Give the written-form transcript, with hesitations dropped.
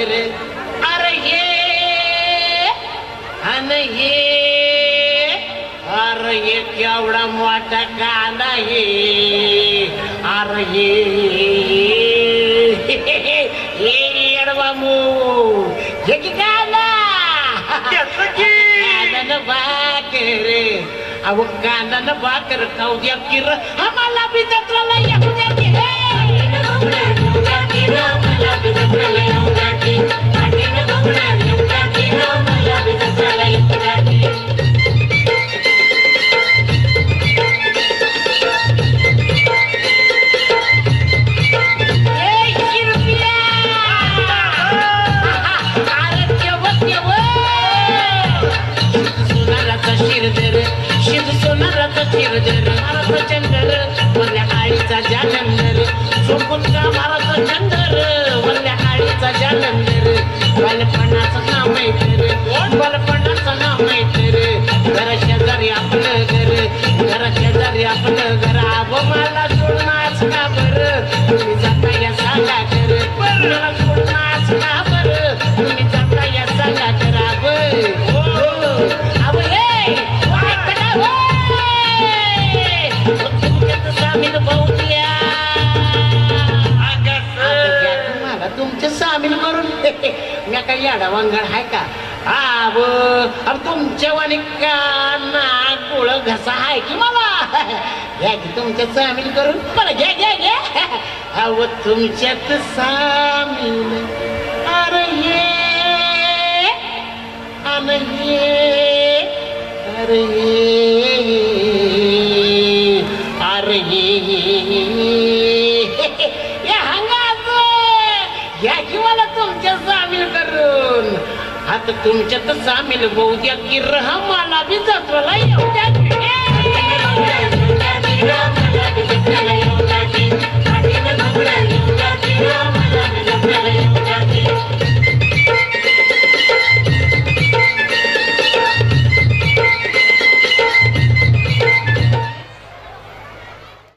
घर अरे ये अरे ये केवढा मोठा कांदा ये अरे ये एडवामू हे की कांदा कांदा भाकर अहो कांदा भाकर खाऊ द्या किर आम्हाला बी जत्राला येऊ द्या की आईचा जालंधर सोपूनचा माराचा चंदर वल्ल्या आईचा जालंधर बालपणाचं नाव माहिती रे बालपणाचं नाव माहिती रे घरा शेजारी आपलं घर घरा शेजारी आपलं घर आबो मला सोडणाच का बरं तुम्ही जाता या सांगा कर मला सोडणाच का बरं तुम्ही जाता या सांगा कर आब आब हे तुमच्या सामील करून मी काही याडा वांगड आहे का अब तुमच्या वाणी काना गोळ घसा आहे की मला घ्या की तुमच्या सामील करून मला घ्या घ्या घ्या अव तुमच्यात सामील अरे ये अरे घ्या की मला तुमच्या सामील करून आता तुमच्यात सामील होऊ द्या की मला बी जत्रेला येऊ द्या